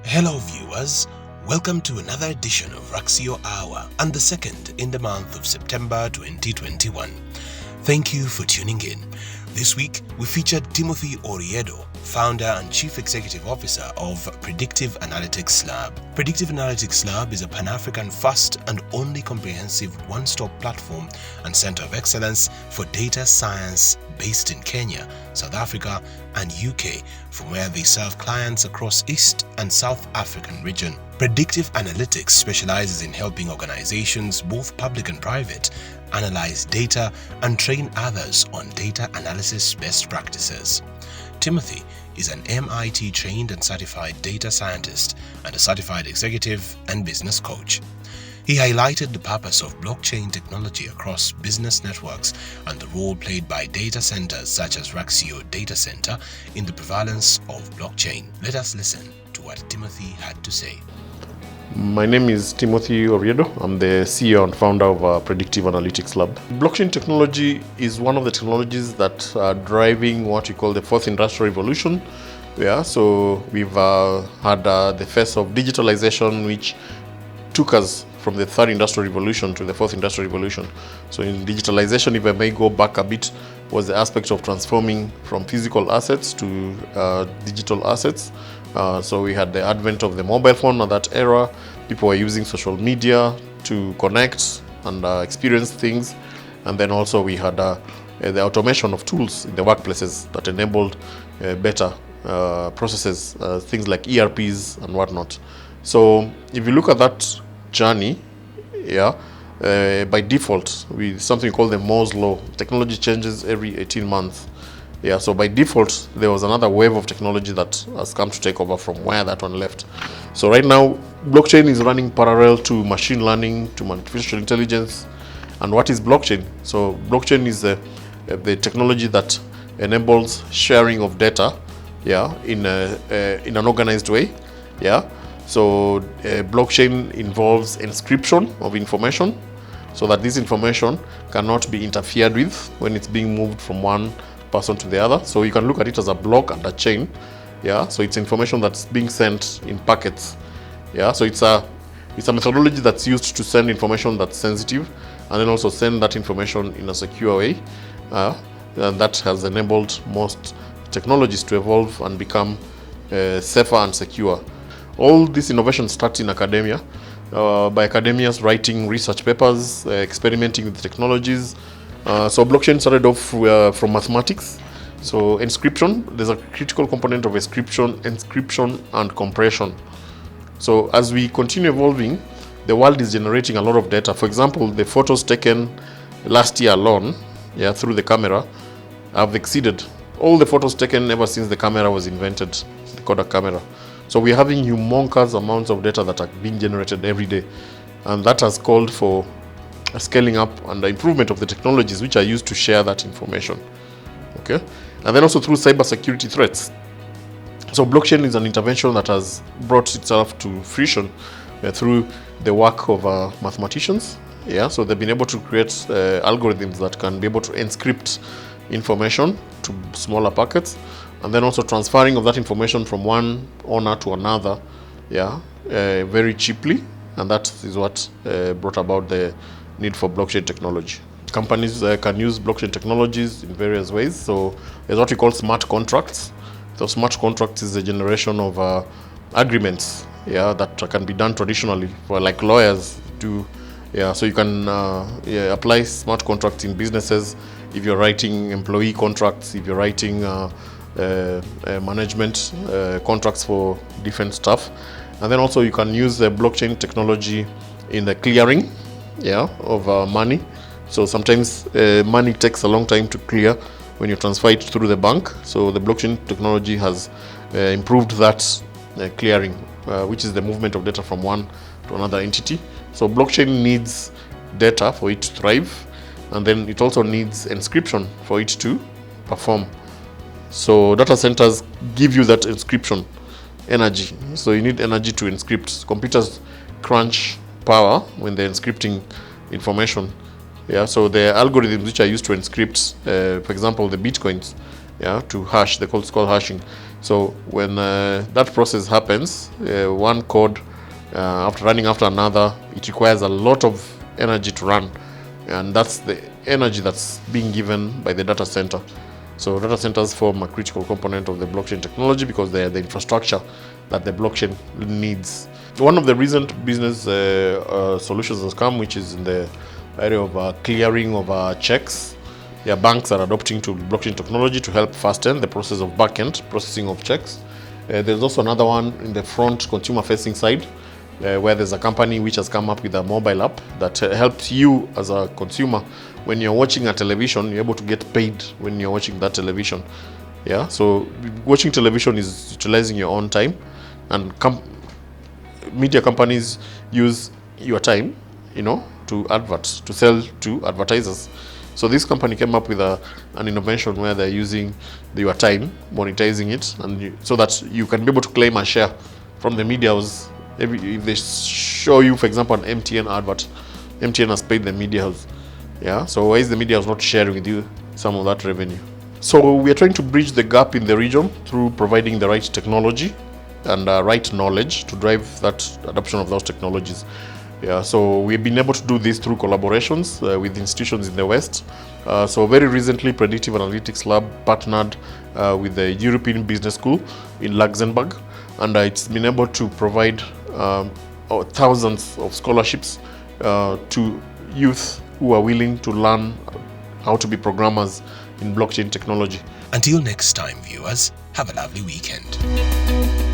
Hello viewers, welcome to another edition of RaxioHour and the second in the month of September 2021. Thank you for tuning in. This week we featured Timothy Oriedo, founder and chief executive officer of Predictive Analytics Lab. Predictive Analytics Lab is a Pan-African first and only comprehensive one-stop platform and center of excellence for data science based in Kenya, South Africa and UK, from where they serve clients across East and South African region. Predictive Analytics specializes in helping organizations, both public and private, analyze data and train others on data analysis best practices. Timothy is an MIT trained and certified data scientist and a certified executive and business coach. He highlighted the purpose of blockchain technology across business networks and the role played by data centers such as Raxio Data Centre in the prevalence of blockchain. Let us listen to what Timothy had to say. My name is Timothy Oriedo. I'm the CEO and founder of Predictive Analytics Lab. Blockchain technology is one of the technologies that are driving what we call the fourth industrial revolution. So we've had the phase of digitalization, which took us from the third industrial revolution to the fourth industrial revolution. So in digitalization, if I may go back a bit, was the aspect of transforming from physical assets to digital assets. So we had the advent of the mobile phone at that era. People were using social media to connect and experience things. And then also we had the automation of tools in the workplaces that enabled better processes, things like ERPs and whatnot. So if you look at that journey, by default, with something called the Moore's law, technology changes every 18 months. So by default, there was another wave of technology that has come to take over from where that one left. So right now, blockchain is running parallel to machine learning, to artificial intelligence. And what is blockchain? So blockchain is the technology that enables sharing of data, in an organized way. So blockchain involves inscription of information so that this information cannot be interfered with when it's being moved from one person to the other. So you can look at it as a block and a chain. So it's information that's being sent in packets. So it's a methodology that's used to send information that's sensitive and then also send that information in a secure way. And that has enabled most technologies to evolve and become safer and secure. All this innovation starts in academia, by academians writing research papers, experimenting with technologies. So blockchain started off from mathematics. So encryption, there's a critical component of encryption and compression. So as we continue evolving, the world is generating a lot of data. For example, the photos taken last year alone, through the camera, have exceeded all the photos taken ever since the camera was invented, the Kodak camera. So we're having humongous amounts of data that are being generated every day. And that has called for a scaling up and the improvement of the technologies which are used to share that information. And then also through cybersecurity threats. So blockchain is an intervention that has brought itself to fruition through the work of mathematicians. So they've been able to create algorithms that can be able to encrypt information to smaller packets, and then also transferring of that information from one owner to another, very cheaply. And that is what brought about the need for blockchain technology. Companies can use blockchain technologies in various ways. So there's what we call smart contracts. So smart contracts is a generation of agreements, that can be done traditionally, for like lawyers do. So you can apply smart contracts in businesses if you're writing employee contracts, if you're writing management contracts for different stuff. And then also you can use the blockchain technology in the clearing of money. So sometimes money takes a long time to clear when you transfer it through the bank. So the blockchain technology has improved that clearing, which is the movement of data from one to another entity. So blockchain needs data for it to thrive, and then it also needs inscription for it to perform. So data centers give you that inscription energy. So you need energy to encrypt. Computers crunch power when they're encrypting information. So the algorithms which are used to encrypt, for example, the bitcoins, to hash, it's called hashing. So when that process happens, one code after running after another, it requires a lot of energy to run, and that's the energy that's being given by the data center. So data centers form a critical component of the blockchain technology because they are the infrastructure that the blockchain needs. One of the recent business solutions has come, which is in the area of clearing of checks. Banks are adopting to blockchain technology to help fasten the process of back-end processing of checks. There's also another one in the front consumer-facing side, where there's a company which has come up with a mobile app that helps you as a consumer. When you're watching a television, you're able to get paid when you're watching that television. So watching television is utilizing your own time, and media companies use your time, to sell to advertisers. So this company came up with an innovation where they're using your time, monetizing it, and so that you can be able to claim a share from the media house. If they show you, for example, an MTN advert, MTN has paid the media house. So why is the media house not sharing with you some of that revenue? So we are trying to bridge the gap in the region through providing the right technology and right knowledge to drive that adoption of those technologies. So we've been able to do this through collaborations with institutions in the West. So very recently, Predictive Analytics Lab partnered with the European Business School in Luxembourg, and it's been able to provide thousands of scholarships to youth who are willing to learn how to be programmers in blockchain technology. Until next time, viewers, have a lovely weekend.